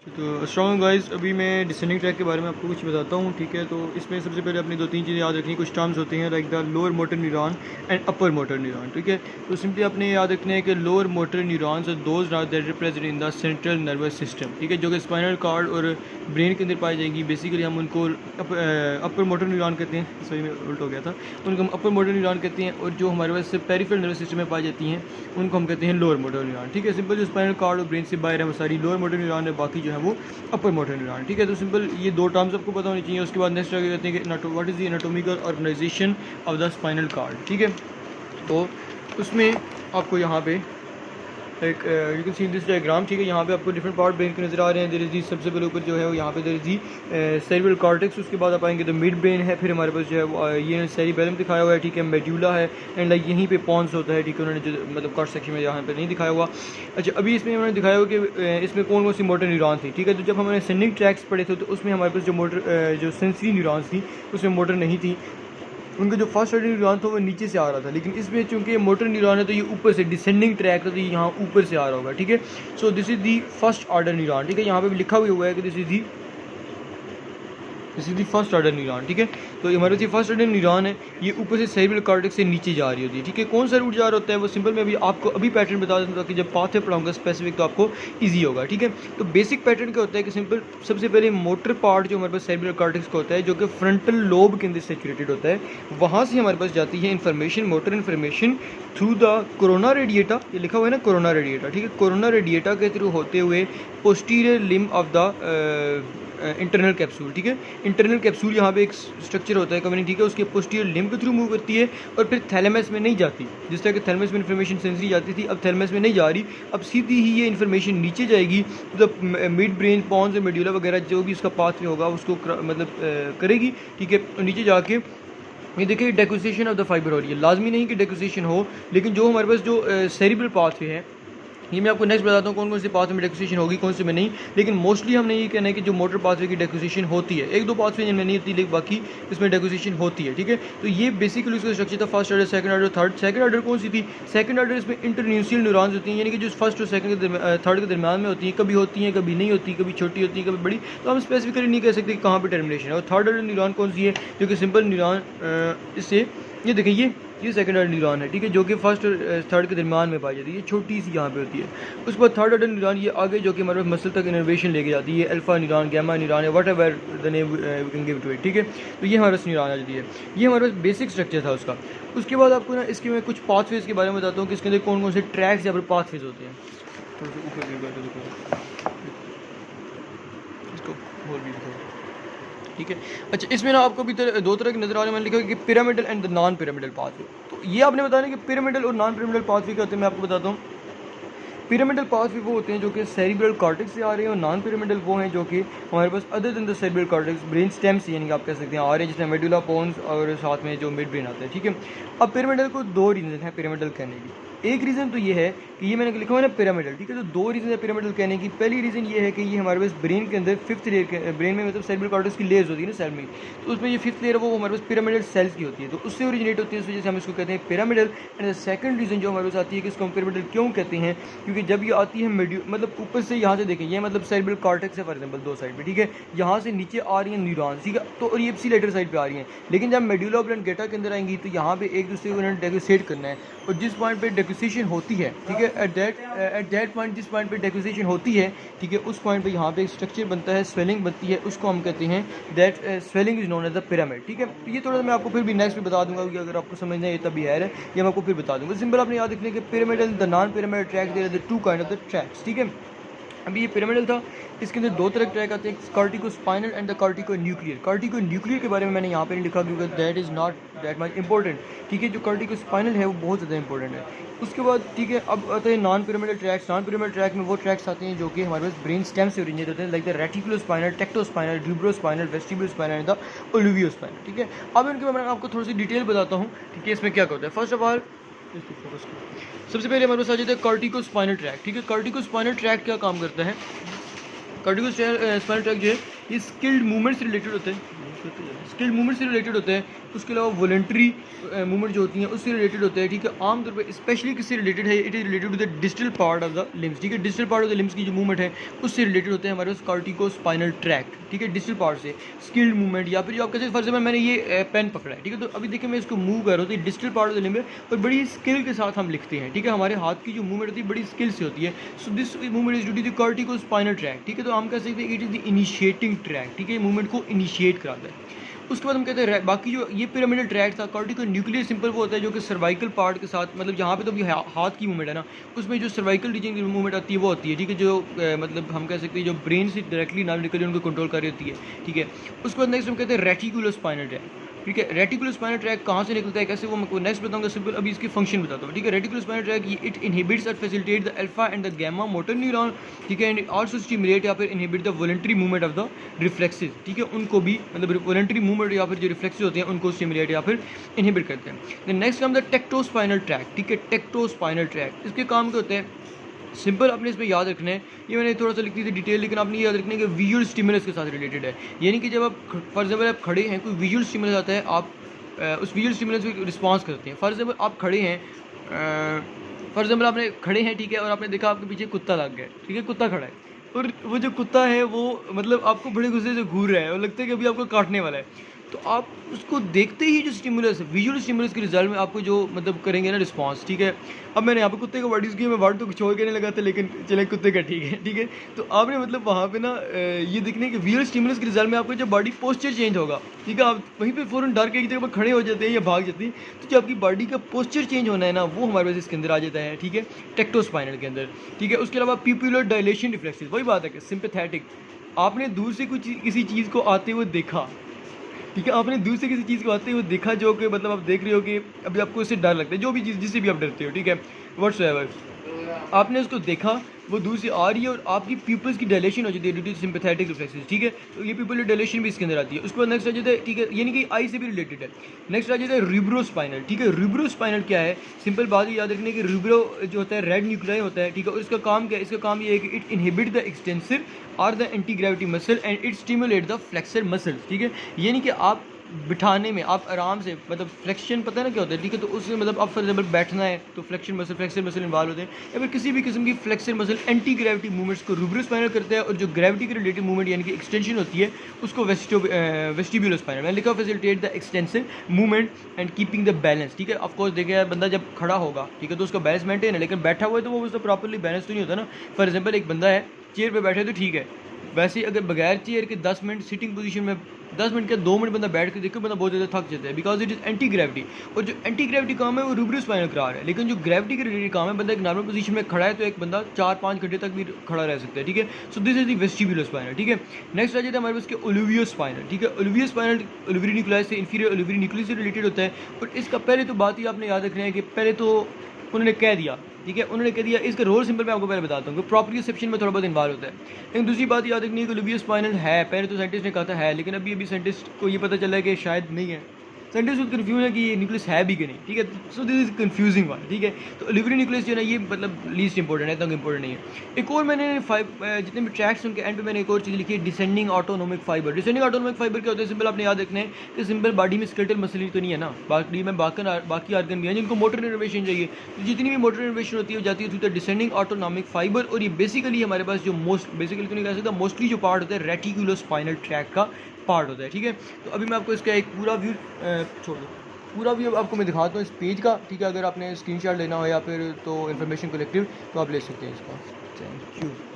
तो अस्सलाम गाइस, अभी मैं डिसेंडिंग ट्रैक के बारे में आपको कुछ बताता हूँ। ठीक है, तो इसमें सबसे पहले अपनी दो तीन चीज़ें याद रखनी। कुछ टर्म्स होते हैं like the lower motor neuron and upper motor neuron. ठीक है, तो सिंपली आपने याद रखना है कि lower motor neurons are those that represent in the central nervous system. ठीक है, जो कि स्पाइनल कार्ड और ब्रेन के अंदर पाई जाएगी। बेसिकली हम उनको अपर मोटर न्यूरॉन कहते हैं, सही में उल्ट हो गया था, उनको हम अपर मोटर न्यूरॉन कहते हैं। और जो हमारे पास पेरिफेरल नर्वस सिस्टम में पाई जाती हैं उनको हम कहते हैं लोअर मोटर न्यूरॉन। ठीक है, सिंपल जो स्पाइनल कार्ड और ब्रेन से बाहर है वो सारी लोअर मोटर न्यूरॉन है, बाकी जो है वो अपर मोटर न्यूरॉन। ठीक है, तो सिंपल ये दो टर्म्स आपको पता होनी चाहिए। उसके बाद नेक्स्ट आगे कहते हैं कि what is the anatomical organisation of the spinal cord. ठीक है, तो उसमें आपको यहाँ पे एक you can see this diagram. ठीक है, यहाँ पे आपको डिफरेंट पार्ट ब्रेन के नजर आ रहे हैं। देयर इज दी सबसे पहले ऊपर जो है वो यहाँ पे there is the cerebral cortex. उसके बाद आप आएंगे तो मिड ब्रेन है, फिर हमारे पास जो है वो ये सेरिबेलम दिखाया हुआ है। ठीक है, मेड्यूला है एंड लाइक यहीं पे पॉन्स होता है। ठीक है, उन्होंने जो मतलब कट सेक्शन में यहाँ पे नहीं दिखाया हुआ। अच्छा, अभी इसमें उन्होंने दिखाया हुआ कि इसमें कौन कौन सी मोटर न्यूरॉन थी। ठीक है, तो जब हमने सेंडिंग ट्रैक्स पढ़े थे तो उसमें हमारे पास जो मोटर जो सेंसरी न्यूरॉन्स थी उसमें मोटर नहीं थी। उनका जो फर्स्ट ऑर्डर न्यूरॉन था वो नीचे से आ रहा था, लेकिन इसमें चूंकि ये मोटर न्यूरॉन है तो ये ऊपर से डिसेंडिंग ट्रैक था, तो ये यहाँ ऊपर से आ रहा होगा। ठीक है, so this is the first order neuron. ठीक है, यहाँ पे भी लिखा हुआ है कि this is the first order neuron. ठीक है, तो हमारे जो फर्स्ट ऑर्डर न्यूरॉन है ये ऊपर से सेरिब्रल कॉर्टेक्स से नीचे जा रही होती है। ठीक है, कौन सा रूट जा रहा होता है वो सिंपल मैं अभी आपको पैटर्न बता देता हूँ ताकि जब पाथवे पढ़ाऊंगा स्पेसिफिक तो आपको ईजी होगा। ठीक है, तो बेसिक पैटर्न क्या होता है कि सिंपल सबसे पहले मोटर पार्ट जो हमारे पास सेरिब्रल कॉर्टेक्स का होता है जो कि फ्रंटल लोब के अंदर सेचुरेटेड होता है, वहाँ से हमारे पास जाती है information, motor information through the corona radiata. ये लिखा हुआ है ना कोरोना रेडिएटा। ठीक है, कोरोना रेडिएटा के थ्रू होते हुए posterior limb of the internal capsule. ठीक है, इंटरनल कैप्सूल यहाँ पे एक स्ट्रक्चर होता है कम्युनिटी। ठीक है, उसके पोस्टीरियर लिम्ब के थ्रू मूव करती है और फिर थैलेमस में नहीं जाती। जिस तरह के थैलेमस में इन्फॉर्मेशन सेंसरी जाती थी, अब थैलेमस में नहीं जा रही, अब सीधी ही ये इन्फॉर्मेशन नीचे जाएगी तो मिड ब्रेन, पॉन्स और मेड्यूला वगैरह जो भी उसका पाथवे होगा उसको मतलब करेगी। ठीक है, नीचे जाके ये देखिए डेकोसेशन ऑफ द फाइबर हो रही है। लाजमी नहीं कि डेकोसेशन हो, लेकिन जो हमारे पास जो सेरिब्रल पाथवे है ये मैं आपको नेक्स्ट बताता हूँ कौन कौन से पाथवे में डेकोसेशन होगी, कौन से में नहीं। लेकिन मोस्टली हमने ये कहना है कि जो मोटर पाथवे की डेकोसेशन होती है, एक दो पाथवे जिनमें नहीं होती लेकिन बाकी इसमें डेकोसेशन होती है। ठीक है, तो ये बेसिकली उसका स्ट्रक्चर था first order, second order, third. Second order कौन सी थी? सेकंड ऑर्डर इसमें इंटरन्यूसियल न्यूरॉन्स होती हैं, यानी कि जो फर्स्ट और सेकंड के थर्ड के दरमियान में होती हैं। कभी होती हैं, कभी नहीं होती, कभी छोटी होती है, कभी बड़ी। तो हम स्पेसिफिकली नहीं कह सकते कि कहाँ पर टर्मिनेशन है। और थर्ड ऑर्डर न्यूरॉन कौन सी है? जो कि सिंपल न्यूरॉन इससे ये देखिए ये सेकंड ऑर्डर न्यूरॉन है। ठीक है, जो कि फर्स्ट और थर्ड के दरमियान में पाई जाती है, छोटी सी यहाँ पे होती है। उसके बाद थर्ड ऑर्डर न्यूरॉन ये आगे जो कि हमारे मसल तक इनर्वेशन लेके जाती है, अल्फा न्यूरॉन, गामा न्यूरॉन है, whatever the name we can give to it. ठीक है, तो ये हमारे पास न्यूरॉन आ जाती है। ये हमारे पास बेसिक स्ट्रक्चर था उसका। उसके बाद आपको ना इसके मैं कुछ पाथवेज के बारे में बताता हूँ कि इसके अंदर कौन कौन से ट्रैक्स या फिर पाथवेज होते हैं। ठीक है, अच्छा इसमें ना आपको भी दो तरह के नजर आ रहे हैं। मैंने लिखा है कि pyramidal and the non pyramidal pathway. तो ये आपने बताना कि पिरामिडल और नॉन पिरामिडल पाथवे क्या होते हैं, मैं आपको बताता हूँ। पिरामिडल पाथवे वो होते हैं जो कि सेरिब्रल कॉर्टेक्स से आ रहे हैं, और नॉन पिरामिडल वो हैं जो कि हमारे पास other than the cerebral cortex brain stem से यानी कि आप कह सकते हैं आ रहे हैं, जिसमें मेडुला, पोन्स और साथ में जो मिड ब्रेन आता है। ठीक है, अब पिरामिडल को दो रीज़न है पिरामिडल कहने की। एक रीज़न तो ये है कि ये मैंने लिखा हुआ है ना पिरामिडल। ठीक है, तो दो रीज़न है पिरामिडल कहने की। पहली रीज़न ये है कि ये हमारे पास ब्रेन के अंदर फिफ्थ लेयर के ब्रेन में मतलब सेरिब्रल कॉर्टेक्स की लेयर्स होती है ना सेल में, तो उसमें ये फिफ्थ लेयर है वो हमारे पास पिरामिडल सेल्स की होती है, तो उससे ओरिजिनेट होती है, इस वजह से हम इसको कहते हैं pyramidal. And the second reason जो हमारे पास आती है कि इसको हम पिरामिडल क्यों कहते हैं, क्योंकि जब ये आती है मतलब ऊपर से यहाँ से देखें, ये मतलब सेरिब्रल कॉर्टेक्स है फॉर एग्जांपल दो साइड पे। ठीक है, यहाँ से नीचे आ रही हैं न्यूरॉन्स। ठीक है, तो और ये सी लेटर साइड पे आ रही हैं, लेकिन जब मेडुला ऑब्लंगेटा के अंदर आएंगी तो यहाँ पे एक दूसरे को उन्होंने डेकोसेट करना है, और जिस पॉइंट पे डेकोसेशन होती है, ठीक है, एट दैट पॉइंट जिस पॉइंट पे डेकोसेशन होती है, ठीक है, उस पॉइंट पे यहाँ पे एक स्ट्रक्चर बनता है, स्वेलिंग बनती है, उसको हम कहते हैं that swelling is known as the pyramid. ठीक है, ये थोड़ा सा मैं आपको फिर भी नेक्स्ट में बता दूंगा कि अगर आपको समझना है तभी है, ये मैं आपको फिर बता दूंगा। सिंपल आपने याद रखने के pyramidal the non pyramidal track, there are the two kind of the tracks. ठीक है, अभी ये पिरामिडल था, इसके अंदर दो तरह के ट्रैक आते हैं, corticospinal and the corticonuclear. Corticonuclear के बारे में मैंने यहाँ पे नहीं लिखा क्योंकि that is not that much important. ठीक है, जो कार्टिको स्पाइनल है वो बहुत ज़्यादा इंपॉर्टेंट है। उसके बाद ठीक है, अब आते हैं non pyramidal tracts. Non pyramidal track में वो ट्रैक्स आते हैं जो कि हमारे पास ब्रेन स्टेम से ओरिजिनेट होते हैं, like the reticulospinal, tectospinal, rubrospinal, vestibulospinal and the olivospinal. ठीक है, अब इनके बारे में आपको थोड़ी सी डिटेल बताता हूँ। ठीक है, इसमें क्या होता है। फर्स्ट ऑफ ऑल सबसे पहले हमारे पास आ जाता है कार्टिको स्पाइनल ट्रैक। ठीक है, कार्टिको स्पाइनल ट्रैक क्या काम करता है? कार्टिको स्पाइनल ट्रैक जो है ये स्किल्ड मूवमेंट से रिलेटेड होते हैं, स्किल्ड मूवमेंट से रिलेटेड होते हैं। उसके अलावा वॉलंटरी मूवमेंट जो होती हैं उससे रिलेटेड होते हैं, ठीक है। आमतौर पर स्पेशली किससे रिलेटेड है, it is related to the distal part of the limbs, ठीक है। Distal part of the limbs की जो मूवमेंट है उससे रिलेटेड होते हैं हमारे पास कार्टिको स्पाइनल ट्रैक्ट, ठीक है। डिस्टल पार्ट से स्किल्ड मूवमेंट, या फिर जो आप कैसे फॉर एग्जाम्पल मैंने ये पेन पकड़ा है, ठीक है, तो अभी देखिए मैं इसको मूव कर रहा हूँ, तो distal part of the limb है और बड़ी स्किल के साथ हम लिखते हैं, ठीक है। हमारे हाथ की जो मूवमेंट होती है बड़ी स्किल से होती है। So this movement is due to the corticospinal tract, ठीक है। तो हम कह सकते हैं it is the initiating track, ठीक है, मूवमेंट को इनिशिएट कराता है। उसके बाद हम कहते हैं बाकी जो ये पिरामिडल ट्रैक था, कार्टिको न्यूक्लियर सिंपल वो होता है जो कि सर्वाइकल पार्ट के साथ, मतलब यहाँ पे तो अभी हाथ की मूवमेंट है ना, उसमें जो सर्वाइकल रीजन की मूवमेंट आती है वो होती है, ठीक है, जो मतलब हम कह सकते हैं जो ब्रेन से डायरेक्टली नाम निकल उनको कंट्रोल कर रही होती है, ठीक है। उसके बाद नेक्स्ट हम कहते हैं रेटिकुलर स्पाइनल ट्रैक, ठीक है। रेटिकुलर स्पाइनल ट्रैक कहाँ से निकलता है, कैसे, वो मैं नेक्स्ट बताऊंगा, सिंपल अभी इसकी फंक्शन बताता हूँ, ठीक है। Reticular spinal track it inhibits और facilitate the alpha and the gamma motor neuron, ठीक है, एंड आल्सो स्टिमुलेट या फिर inhibit the voluntary movement of the reflexes, ठीक है, उनको भी मतलब वॉलंटरी मूवमेंट या फिर जो रिफ्लेक्सेस होते हैं उनको स्टिमुलेट या फिर इनहिबिट करते हैं। देन नेक्स्ट काम द टेक्टोस्पाइनल ट्रैक, ठीक है। टेक्टोस्पाइनल ट्रैक इसके काम के होते हैं सिंपल, आपने इसमें याद रखना है, ये मैंने थोड़ा सा लिख दी थी डिटेल, लेकिन आपने ये याद रखना है कि विजुअल स्टिमुलस के साथ रिलेटेड है। यानी कि जब आप फॉर एग्जाम्पल आप खड़े हैं, कोई विजुअल स्टिमुलस आता है, आप उस विजुअल स्टिमुलस पे रिस्पॉन्स करते हैं। फॉर एग्जाम्पल आप खड़े हैं, फॉर एग्जाम्पल आपने खड़े हैं, ठीक है, और आपने देखा आपके पीछे कुत्ता लग गया, ठीक है, कुत्ता खड़ा है और वो जो कुत्ता है वो मतलब आपको बड़े गुस्से से घूर रहा है और लगता है कि अभी आपको काटने वाला है, तो आप उसको देखते ही जो स्टिमुलस है, विजुअल स्टिमुलस के रिजल्ट में आपको जो मतलब करेंगे ना रिस्पांस, ठीक है। अब मैंने यहाँ पे कुत्ते का वर्ड यूज़ किया, मैं वर्ड तो छोड़ के नहीं लगा था, लेकिन चले कुत्ते का, ठीक है, ठीक है। तो आपने मतलब वहाँ पे ना ये देखने कि विजुअल स्टिमुलस के रिजल्ट में आपका जो बॉडी पोस्चर चेंज होगा, ठीक है, आप वहीं पे फ़ौरन डर के एक जगह पर खड़े हो जाते हैं या भाग जाते हैं, तो जो आपकी बॉडी का पोस्चर चेंज होना है ना, वो हमारे पास इसके अंदर आ जाता है, ठीक है, टेक्टोस्पाइनल के अंदर, ठीक है। उसके अलावा प्यूपिलर डायलेशन रिफ्लेक्सेस, वही बात है कि सिंपैथेटिक, आपने दूर से कुछ किसी चीज़ को आते हुए देखा, ठीक है, आपने दूर से किसी चीज़ को आते हुए देखा जो कि मतलब आप देख रहे हो कि अभी आपको इससे डर लगता है, जो भी चीज़ जिससे भी आप डरते हो, ठीक है, व्हाट्सएवर, आपने उसको देखा, वो दूर से आ रही है और आपकी प्यूपल्स की डायलेशन हो जाती है ड्यू टू सिंपैथेटिक रिफ्लेक्सेस, ठीक है। तो ये प्यूपल डायलेशन भी इसके अंदर आती है। उसके बाद नेक्स्ट आ जाता है, ठीक है, यानी कि आई से भी रिलेटेड है। नेक्स्ट आ जाता है रिब्रोस्पाइनल, ठीक है। रिब्रोस्पाइनल क्या है, सिंपल बात याद रखने की, रिब्रो जो होता है रेड न्यूक्लियाई होता है, ठीक है, और इसका काम क्या है, इसका काम ये है कि इट इनहिबिट द एक्सटेंसिव और the anti gravity muscle and it stimulate the flexor muscles, ठीक है। यानी कि आप बिठाने में आप आराम से, मतलब फ्लेक्शन पता है ना क्या होता है, ठीक है, तो उससे मतलब आप फॉर एग्जाम्पल बैठना है तो flexion muscle, flexor muscle involve होते हैं, या फिर किसी भी किस्म की flexor muscle anti gravity movements को रिब्रोस्पाइनल करता है, और जो ग्रेविटी के रिलेटेड मूवमेंट यानी कि एक्सटेंशन होती है उसको वेस्टिब्यूलो स्पाइनल, मैंने लिखा facilitate the extensive movement and keeping the balance, ठीक है। ऑफकोर्स देखिए बंदा जब खड़ा होगा, ठीक है, तो उसका बैलेंस मेंटेन है, लेकिन बैठा हुआ है तो वो उसका प्रॉपरली बैलेंस तो नहीं होता ना। फॉर एग्जाम्पल एक बंदा है चेयर पर बैठे तो ठीक है, वैसे ही अगर बगैर चेयर के 10 मिनट सिटिंग पोजीशन में 10 मिनट के 2 मिनट बंदा बैठ के देखो, बंदा बहुत ज़्यादा थक जाता है, because it is anti gravity, और जो एंटी ग्रेविटी काम है वो रिब्रोस्पाइनल करा रहा है, लेकिन जो ग्रेविटी के रिलेटेड काम है, बंदा एक नॉर्मल पोजीशन में खड़ा है तो एक बंदा 4-5 घंटे तक भी खड़ा रह सकता है, ठीक है। So this is the vestibulospinal, ठीक है। नेक्स्ट आ जाता है हमारे पास के ओलिवियो स्पाइनल, ठीक है। ओलिवियो स्पाइनल ओलिवरी न्यूक्लियस से इंफीरियर ओलिवरी न्यूक्लियस से रिलेटेड होता है, और इसका पहले तो बात ही आपने याद रखना है कि पहले तो उन्होंने कह दिया, ठीक है, उन्होंने कह दिया, इसका रोल सिंपल मैं आपको पहले बताता हूँ कि प्रोप्रियोसेप्शन में थोड़ा बहुत इन्वॉल्व होता है। लेकिन दूसरी बात याद रखनी है कि ओलिवियो स्पाइनल है, पहले तो साइंटिस्ट ने कहा था है, लेकिन अभी साइंटिस्ट को ये पता चला है कि शायद नहीं है, साइंटिस्ट को कन्फ्यूज है कि ये न्यूक्लियस है भी कि नहीं, ठीक है। So this is confusing one, ठीक है। तो ओलिवरी न्यूक्लियस जो है ना, ये मतलब लीस्ट इंपॉर्टेंट है, इतना इंपॉर्टेंट नहीं है। एक और मैंने जितने भी ट्रैक्स उनके एंड पे मैंने एक और चीज़ लिखी है, descending autonomic fibre. Descending autonomic fibre क्या होता है, सिंपल आपने याद रखना है कि सिंपल बॉडी में स्केलेटल मसल ही तो नहीं है ना, बॉडी में बाकी आर्गन भी हैं जिनको मोटर इनर्वेशन चाहिए, तो जितनी भी मोटर इनर्वेशन होती है वो जाती है through the descending autonomic fibre, और ये बेसिकली हमारे पास जो बेसिकली तो नहीं कह सकता, मोस्टली जो पार्ट होता है रेटिकुलो स्पाइनल ट्रैक का पार्ट होता है, ठीक है। तो अभी मैं आपको इसका एक पूरा व्यू छोड़ दूँ, पूरा व्यू आपको मैं दिखाता हूँ इस पेज का, ठीक है। अगर आपने स्क्रीनशॉट लेना हो या फिर तो इन्फॉर्मेशन कलेक्टिव तो आप ले सकते हैं इसका। Thank you.